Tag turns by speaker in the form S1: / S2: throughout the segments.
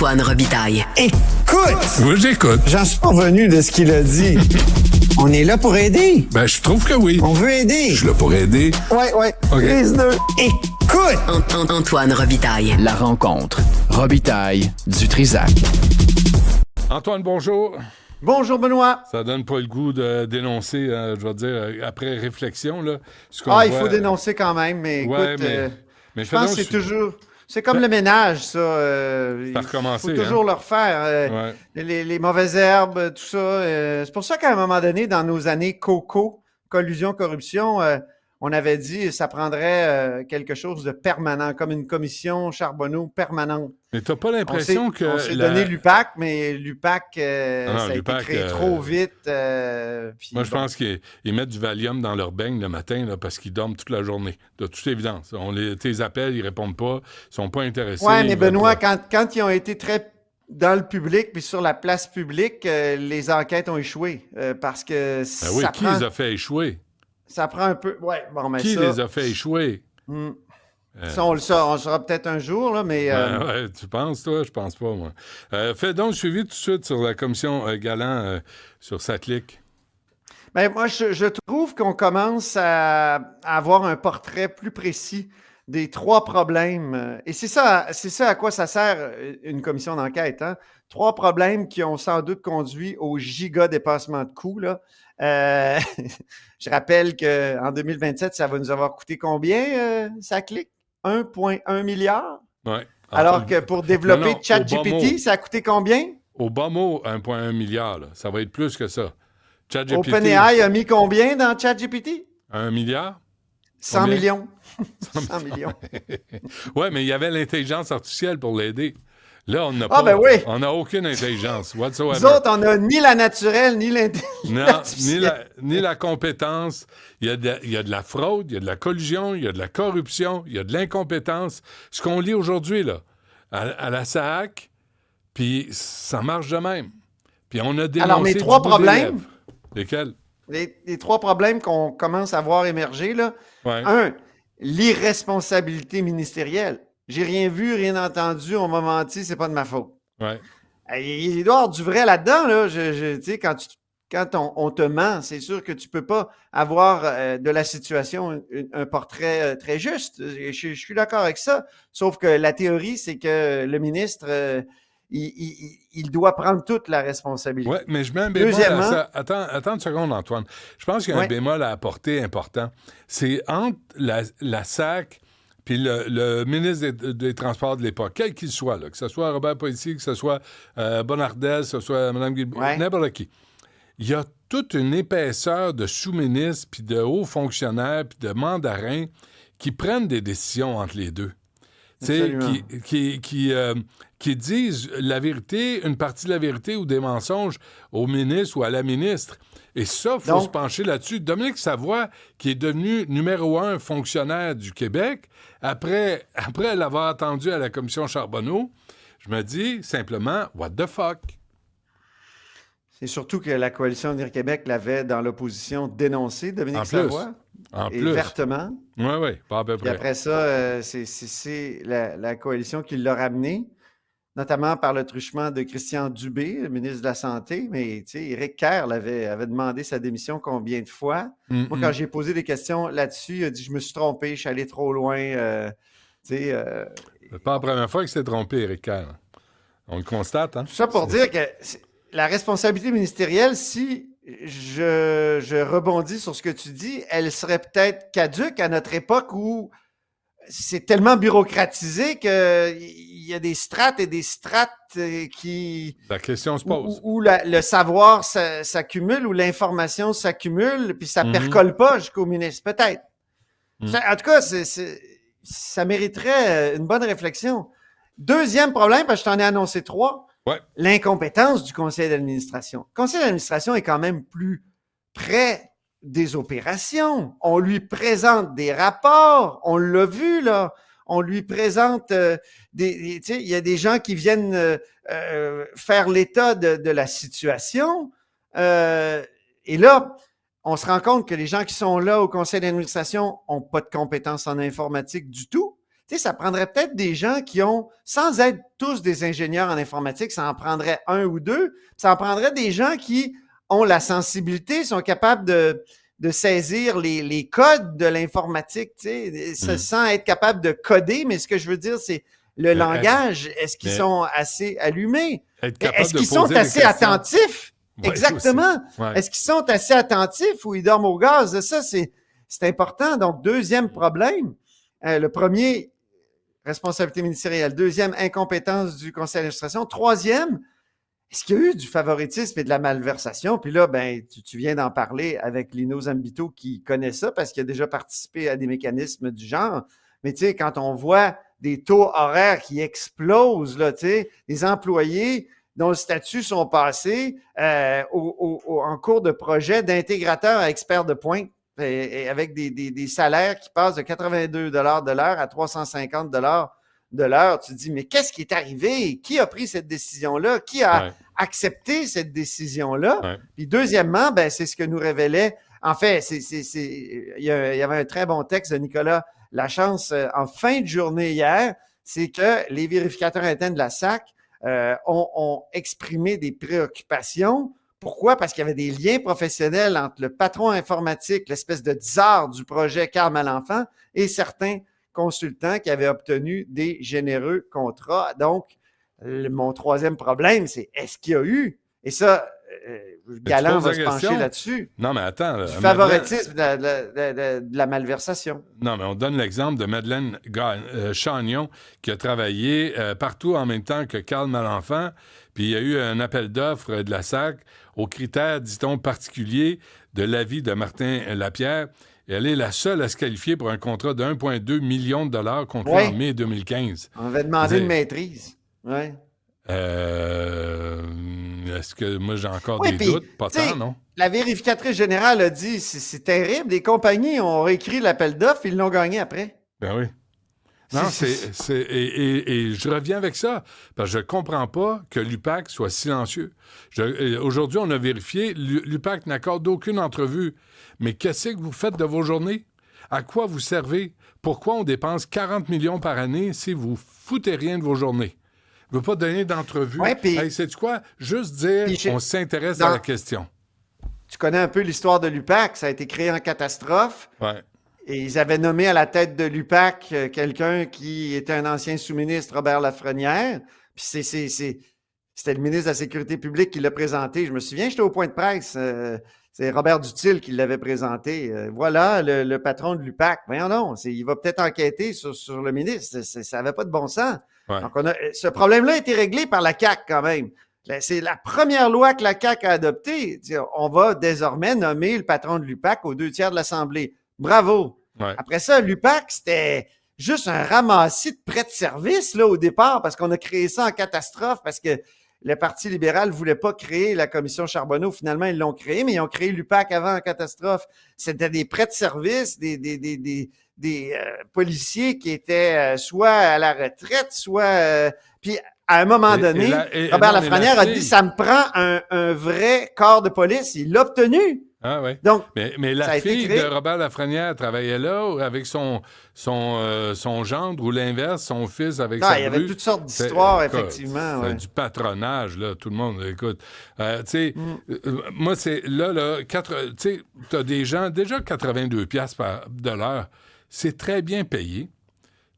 S1: Antoine Robitaille.
S2: Écoute!
S3: Oui, j'écoute.
S2: J'en suis pas revenu de ce qu'il a dit. On est là pour aider.
S3: Ben, je trouve que oui.
S2: On veut aider.
S3: Je suis là pour aider.
S2: Ouais.
S3: OK.
S2: Prise deux. Écoute!
S1: Antoine Robitaille.
S4: La rencontre. Robitaille du Trisac.
S3: Antoine, bonjour.
S2: Bonjour, Benoît.
S3: Ça donne pas le goût de dénoncer, je vais dire, après réflexion, là. Ce qu'on
S2: Il
S3: voit.
S2: faut dénoncer quand même, mais écoute,
S3: Ouais, mais
S2: je pense que c'est toujours... C'est comme le ménage, ça.
S3: Ça a recommencé,
S2: Il faut toujours le refaire.
S3: Ouais.
S2: Les mauvaises herbes, tout ça. C'est pour ça qu'à un moment donné, dans nos années COCO, collusion, corruption, on avait dit que ça prendrait quelque chose de permanent, comme une commission Charbonneau permanente.
S3: Mais t'as pas l'impression que...
S2: On s'est donné l'UPAC, mais l'UPAC, ça a
S3: l'UPAC,
S2: été créé trop vite.
S3: Moi, je pense qu'ils mettent du Valium dans leur beigne le matin là, parce qu'ils dorment toute la journée, de toute évidence. Tes appels, ils répondent pas, ils sont pas intéressés.
S2: Oui, mais Benoît, quand ils ont été très dans le public puis sur la place publique, les enquêtes ont échoué parce que
S3: oui, qui les a fait échouer?
S2: Ça prend un peu... Ouais, bon, mais
S3: qui les a fait échouer?
S2: Ça, on le saura peut-être un jour, là, mais...
S3: Ouais, tu penses, toi? Je pense pas, moi. Fais donc le suivi tout de suite sur la commission Galland sur Satlic.
S2: Ben, moi, je trouve qu'on commence à avoir un portrait plus précis des trois problèmes. Et c'est ça à quoi ça sert une commission d'enquête. Hein? 3 problèmes qui ont sans doute conduit au giga dépassement de coûts. Là. Je rappelle qu'en 2027, ça va nous avoir coûté combien, ça clique? 1,1 milliard?
S3: Oui.
S2: Alors que pour développer ChatGPT, ça a coûté combien?
S3: Au bas mot, 1,1 milliard. Là. Ça va être plus que ça. ChatGPT.
S2: OpenAI a mis combien dans ChatGPT?
S3: 1 milliard?
S2: 100 millions. 100 millions.
S3: Oui, mais il y avait l'intelligence artificielle pour l'aider. Là, on n'a pas.
S2: Ben oui.
S3: On n'a aucune intelligence whatsoever.
S2: Nous autres, on n'a ni la naturelle, ni l'intelligence.
S3: Ni la compétence. Il y a de la fraude, il y a de la collusion, il y a de la corruption, il y a de l'incompétence. Ce qu'on lit aujourd'hui, là, à la SAAC, puis ça marche de même. Puis on a dénoncé.
S2: Alors, mes 3 problèmes.
S3: Lesquels?
S2: Les 3 problèmes qu'on commence à voir émerger, là.
S3: Ouais.
S2: 1, l'irresponsabilité ministérielle. J'ai rien vu, rien entendu, on m'a menti, c'est pas de ma faute.
S3: Ouais.
S2: Il doit y avoir du vrai là-dedans, là. Tu sais, quand on te ment, c'est sûr que tu peux pas avoir de la situation un portrait très juste. Je suis d'accord avec ça. Sauf que la théorie, c'est que le ministre, il doit prendre toute la responsabilité.
S3: Oui, mais je mets un bémol à ça. Attends une seconde, Antoine. Je pense qu'il y a un bémol à apporter important. C'est entre la SAC puis le ministre des Transports de l'époque, quel qu'il soit, là, que ce soit Robert Poitier, que ce soit Bonnardel, que ce soit Mme Guilbeault, n'importe qui. Il y a toute une épaisseur de sous-ministres, puis de hauts fonctionnaires, puis de mandarins qui prennent des décisions entre les deux. Qui disent la vérité, une partie de la vérité ou des mensonges au ministre ou à la ministre. Et ça, il faut se pencher là-dessus. Dominique Savoie, qui est devenu numéro 1 fonctionnaire du Québec, après l'avoir attendu à la commission Charbonneau, je me dis simplement, what the fuck?
S2: C'est surtout que la coalition Avenir Québec l'avait dans l'opposition dénoncé, Dominique Savoie. Et vertement.
S3: Oui, pas à peu près.
S2: Et après ça, c'est la coalition qui l'a ramené, notamment par le truchement de Christian Dubé, le ministre de la Santé. Mais tu sais, Éric Kerr avait demandé sa démission combien de fois? Moi, quand j'ai posé des questions là-dessus, il a dit « Je me suis trompé, je suis allé trop loin. C'est
S3: pas la première fois qu'il s'est trompé, Éric Kerr. On le constate. Hein?
S2: Tout ça pour dire que la responsabilité ministérielle, si je rebondis sur ce que tu dis, elle serait peut-être caduque à notre époque où c'est tellement bureaucratisé qu'il y a des strates et des strates qui...
S3: La question se pose.
S2: Où le savoir s'accumule, où l'information s'accumule, puis ça percole pas jusqu'au ministre, peut-être. En tout cas, ça mériterait une bonne réflexion. Deuxième problème, parce que je t'en ai annoncé 3, l'incompétence du conseil d'administration. Le conseil d'administration est quand même plus près des opérations. On lui présente des rapports. On l'a vu, là. On lui présente il y a des gens qui viennent faire l'état de la situation. Et là, on se rend compte que les gens qui sont là au conseil d'administration n'ont pas de compétences en informatique du tout. Tu sais, ça prendrait peut-être des gens qui ont, sans être tous des ingénieurs en informatique, ça en prendrait un ou deux, ça en prendrait des gens qui ont la sensibilité, sont capables de saisir les codes de l'informatique, tu sais, sans être capable de coder, mais ce que je veux dire, c'est le langage. Est-ce qu'ils sont assez allumés? Est-ce qu'ils sont assez attentifs? Ouais, exactement. Ouais. Est-ce qu'ils sont assez attentifs ou ils dorment au gaz? Ça, c'est important. Donc, deuxième problème. Le premier, responsabilité ministérielle. Deuxième, incompétence du conseil d'administration. Troisième, est-ce qu'il y a eu du favoritisme et de la malversation? Puis là, ben, tu viens d'en parler avec Lino Zambito qui connaît ça parce qu'il a déjà participé à des mécanismes du genre. Mais tu sais, quand on voit des taux horaires qui explosent, là, tu sais, des employés dont le statut sont passés en cours de projet d'intégrateur à expert de pointe et avec des salaires qui passent de 82 $ de l'heure à 350 $ de l'heure. Tu te dis, mais qu'est-ce qui est arrivé? Qui a pris cette décision-là? Qui a accepté cette décision-là? Ouais. Puis deuxièmement, ben, c'est ce que nous révélait. En fait, il y avait un très bon texte de Nicolas Lachance en fin de journée hier, c'est que les vérificateurs internes de la SAC ont exprimé des préoccupations. Pourquoi? Parce qu'il y avait des liens professionnels entre le patron informatique, l'espèce de tsar du projet Carl Malenfant, et certains consultants qui avaient obtenu des généreux contrats. Donc, mon troisième problème, c'est est-ce qu'il y a eu, et ça, Galland va se pencher là-dessus.
S3: Non, mais attends.
S2: Du favoritisme, de la malversation.
S3: Non, mais on donne l'exemple de Madeleine Chagnon qui a travaillé partout en même temps que Carl Malenfant. Puis il y a eu un appel d'offres de la SAC aux critères, dit-on, particuliers de l'avis de Martin Lapierre. Et elle est la seule à se qualifier pour un contrat de 1,2 million de $ conclu en mai 2015.
S2: On avait demandé une maîtrise. Oui.
S3: Est-ce que moi j'ai encore des doutes? Pas tant, non?
S2: La vérificatrice générale a dit c'est terrible, des compagnies ont réécrit l'appel d'offres, ils l'ont gagné après.
S3: Ben oui. Non, et je reviens avec ça, parce que je ne comprends pas que l'UPAC soit silencieux. Aujourd'hui, on a vérifié, l'UPAC n'accorde aucune entrevue. Mais qu'est-ce que vous faites de vos journées? À quoi vous servez? Pourquoi on dépense 40 millions par année si vous foutez rien de vos journées? Je ne veux pas donner d'entrevue.
S2: Ouais,
S3: hey, sais-tu quoi? Juste dire qu'on s'intéresse à la question.
S2: Tu connais un peu l'histoire de l'UPAC. Ça a été créé en catastrophe.
S3: Ouais.
S2: Et ils avaient nommé à la tête de l'UPAC quelqu'un qui était un ancien sous-ministre, Robert Lafrenière. Puis c'était le ministre de la Sécurité publique qui l'a présenté. Je me souviens, j'étais au point de presse. C'est Robert Dutil qui l'avait présenté. Voilà le patron de l'UPAC. Voyons non, il va peut-être enquêter sur le ministre. Ça n'avait pas de bon sens. Ouais. Donc, ce problème-là a été réglé par la CAQ quand même. C'est la première loi que la CAQ a adoptée. On va désormais nommer le patron de l'UPAC aux 2/3 de l'Assemblée. Bravo! Ouais. Après ça, l'UPAC, c'était juste un ramassis de prêts de service là, au départ parce qu'on a créé ça en catastrophe parce que le Parti libéral ne voulait pas créer la commission Charbonneau. Finalement, ils l'ont créé, mais ils ont créé l'UPAC avant en catastrophe. C'était des prêts de service, des policiers qui étaient soit à la retraite, soit... puis à un moment donné, Robert Lafrenière a dit « ça me prend un vrai corps de police ». Il l'a obtenu.
S3: Ah oui.
S2: Donc,
S3: mais la fille de Robert Lafrenière travaillait là avec son gendre ou l'inverse, son fils avec sa bru.
S2: Il y avait toutes sortes d'histoires, effectivement.
S3: C'est du patronage, là, tout le monde. Écoute, tu sais, moi, c'est là, tu sais, tu as des gens, déjà 82$ de l'heure, c'est très bien payé.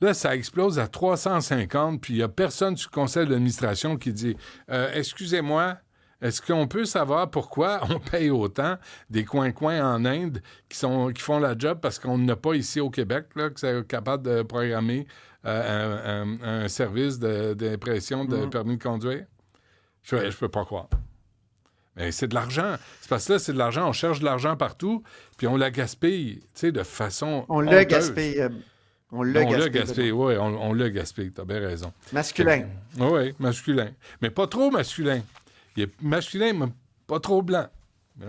S3: Là, ça explose à 350, puis il n'y a personne sur le conseil d'administration qui dit « Excusez-moi, est-ce qu'on peut savoir pourquoi on paye autant des coins-coins en Inde qui font la job parce qu'on n'a pas ici au Québec, là, qui sont capables de programmer un service d'impression de permis de conduire? Je peux pas croire. Mais c'est de l'argent. C'est parce que là, c'est de l'argent. On cherche de l'argent partout, puis on la gaspille, tu sais, de façon
S2: On l'a gaspillé. On l'a gaspillé,
S3: oui, on l'a gaspillé. Tu as bien raison.
S2: Masculin.
S3: Oui, masculin. Mais pas trop masculin. Il est masculin, mais pas trop blanc.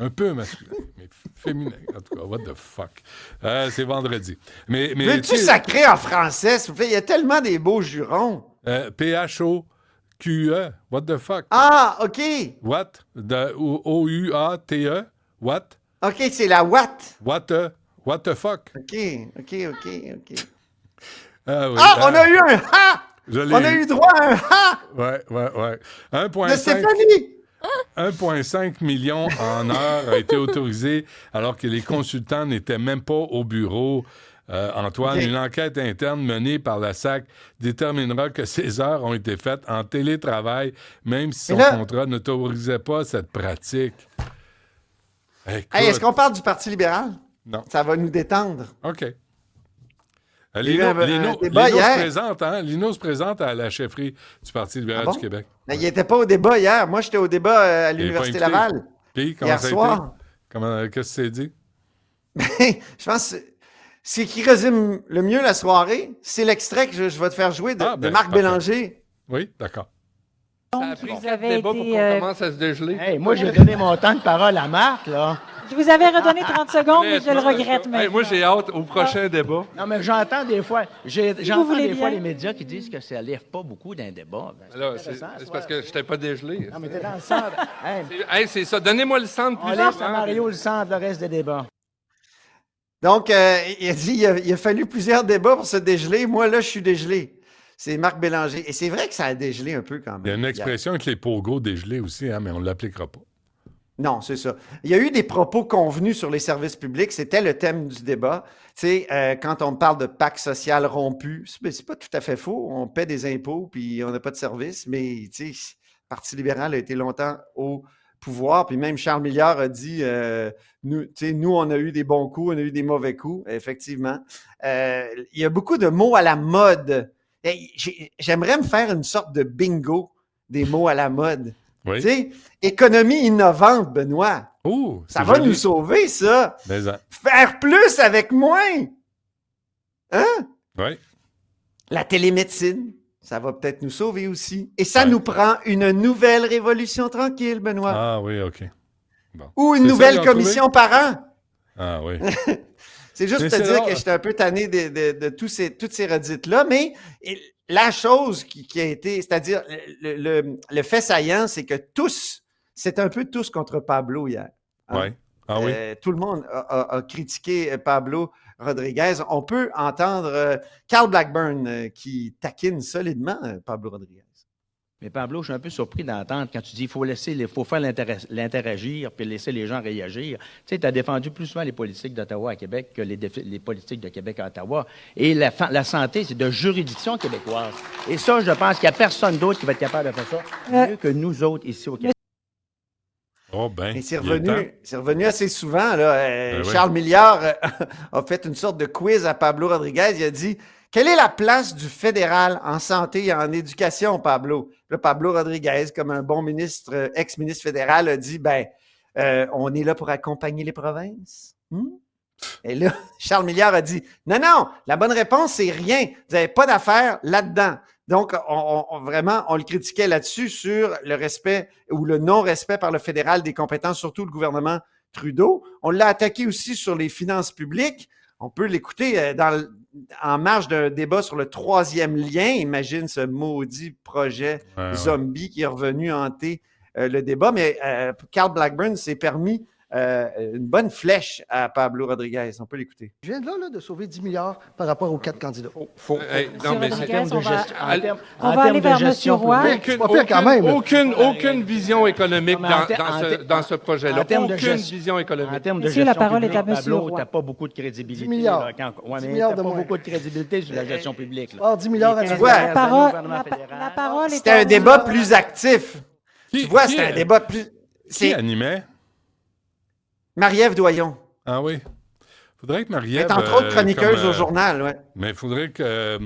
S3: Un peu masculin, mais féminin. En tout cas, what the fuck. C'est vendredi. Mais
S2: veux-tu sacrer en français, s'il vous plaît? Il y a tellement des beaux jurons.
S3: P-H-O-Q-E. What the fuck?
S2: Ah, OK.
S3: What? O-U-A-T-E. What?
S2: OK, c'est la what.
S3: What the fuck?
S2: OK.
S3: Ah, oui.
S2: On a eu un ha! On a eu droit à un ha!
S3: Ouais.
S2: De Stéphanie!
S3: 1,5 million en heure a été autorisé alors que les consultants n'étaient même pas au bureau. Antoine, une enquête interne menée par la SAC déterminera que ces heures ont été faites en télétravail, même si son contrat n'autorisait pas cette pratique. Écoute,
S2: est-ce qu'on parle du Parti libéral?
S3: Non.
S2: Ça va nous détendre.
S3: OK.
S2: Lino
S3: Se présente à la chefferie du Parti libéral du Québec.
S2: Mais il n'était pas au débat hier. Moi, j'étais au débat à l'Université Laval.
S3: Puis, comment
S2: hier
S3: ça a
S2: soir.
S3: Été? Qu'est-ce que tu t'es dit?
S2: Je pense que ce qui résume le mieux la soirée, c'est l'extrait que je vais te faire jouer de Marc Bélanger.
S3: Oui, d'accord.
S5: Ça a pris 4 débats pour qu'on commence à se dégeler.
S6: Hey, moi, j'ai donné mon temps de parole à Marc, là.
S7: Je vous avais redonné 30 secondes, mais je le regrette maintenant.
S5: Hey, moi, j'ai hâte au prochain débat.
S6: Non, mais j'entends des fois, les médias qui disent que ça lève pas beaucoup d'un débat.
S5: C'est parce que je t'ai pas dégelé.
S6: Non, mais t'es dans le centre.
S5: Hey, c'est ça. Donnez-moi le centre plus
S6: on laisse à Mario le centre, le reste des débats.
S2: Donc, il a dit il a fallu plusieurs débats pour se dégeler. Moi, là, je suis dégelé. C'est Marc Bélanger. Et c'est vrai que ça a dégelé un peu quand même.
S3: Il y a une expression avec les pogos dégelés aussi, mais on ne l'appliquera pas.
S2: Non, c'est ça. Il y a eu des propos convenus sur les services publics. C'était le thème du débat. Tu sais, quand on parle de pacte social rompu, c'est pas tout à fait faux. On paie des impôts puis on n'a pas de service. Mais, tu sais, le Parti libéral a été longtemps au pouvoir. Puis même Charles Milliard a dit nous, on a eu des bons coups, on a eu des mauvais coups. Effectivement. Il y a beaucoup de mots à la mode. J'aimerais me faire une sorte de bingo des mots à la mode.
S3: Oui.
S2: Tu sais, économie innovante, Benoît.
S3: Oh,
S2: ça va nous sauver, ça. Faire plus avec moins. Hein?
S3: Oui.
S2: La télémédecine, ça va peut-être nous sauver aussi. Et ça nous prend une nouvelle révolution tranquille, Benoît.
S3: Ah oui, OK. Bon.
S2: Ou une nouvelle commission par an.
S3: Ah oui.
S2: C'est juste pour te dire que j'étais un peu tanné de toutes ces redites-là, mais la chose qui a été, c'est-à-dire le fait saillant, c'est que c'est un peu tous contre Pablo hier.
S3: Hein? Oui. Ah oui.
S2: Tout le monde a critiqué Pablo Rodriguez. On peut entendre Carl Blackburn qui taquine solidement Pablo Rodriguez.
S6: Mais Pablo, je suis un peu surpris d'entendre quand tu dis qu'il faut faire l'interagir puis laisser les gens réagir. Tu sais, tu as défendu plus souvent les politiques d'Ottawa à Québec que les politiques de Québec à Ottawa. Et la santé, c'est de juridiction québécoise. Et ça, je pense qu'il n'y a personne d'autre qui va être capable de faire ça mieux que nous autres ici au Québec.
S3: Oh ben,
S2: et c'est revenu assez souvent. Là. Charles Milliard a fait une sorte de quiz à Pablo Rodriguez. Il a dit « Quelle est la place du fédéral en santé et en éducation, Pablo? » Là, Pablo Rodriguez, comme un bon ministre, ex-ministre fédéral, a dit « on est là pour accompagner les provinces. Et là, Charles Milliard a dit « Non, la bonne réponse, c'est rien. Vous n'avez pas d'affaires là-dedans. » Donc, vraiment, on le critiquait là-dessus sur le respect ou le non-respect par le fédéral des compétences, surtout le gouvernement Trudeau. On l'a attaqué aussi sur les finances publiques. On peut l'écouter en marge d'un débat sur le 3e lien. Imagine ce maudit projet zombie qui est revenu hanter le débat. Mais Carl Blackburn s'est permis une bonne flèche à Pablo Rodriguez. On peut l'écouter.
S8: Je viens de sauver 10 milliards par rapport aux 4 candidats.
S5: Non, mais c'est
S7: on va aller vers M. Roy.
S5: Aucune vision économique dans ce projet-là. Aucune vision économique.
S6: En termes de
S7: gestion
S6: la
S7: parole
S6: publique,
S7: est à M.
S6: Pablo,
S7: Roy.
S6: tu n'as pas beaucoup de crédibilité.
S8: 10 milliards.
S6: Tu n'as pas
S8: moins.
S6: beaucoup de crédibilité sur la gestion publique. Là.
S8: 10 milliards à
S7: La parole est
S2: C'était un débat plus actif. Tu vois, c'était un débat plus...
S3: Qui animait?
S2: Marie-Ève Doyon.
S3: Ah oui. Faudrait que Marie-Ève...
S2: Elle est entre autres chroniqueuse au journal, oui.
S3: Mais il faudrait qu'elle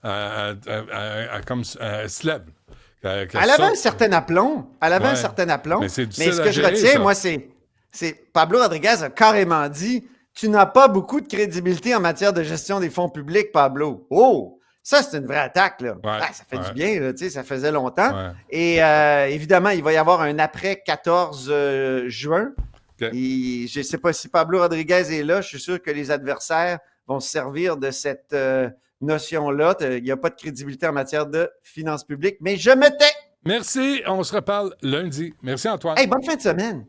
S3: se lève.
S2: Elle avait un certain aplomb. Mais ce que je retiens, moi, c'est Pablo Rodriguez a carrément dit « Tu n'as pas beaucoup de crédibilité en matière de gestion des fonds publics, Pablo. » Oh! Ça, c'est une vraie attaque, là. Ça fait du bien, là, tu sais, ça faisait longtemps. Ouais. Et évidemment, il va y avoir un après 14 juin. Okay. Et je ne sais pas si Pablo Rodriguez est là. Je suis sûr que les adversaires vont se servir de cette notion-là. Il n'y a pas de crédibilité en matière de finances publiques, mais je me tais.
S3: Merci. On se reparle lundi. Merci, Antoine.
S2: Hey, bonne fin de semaine.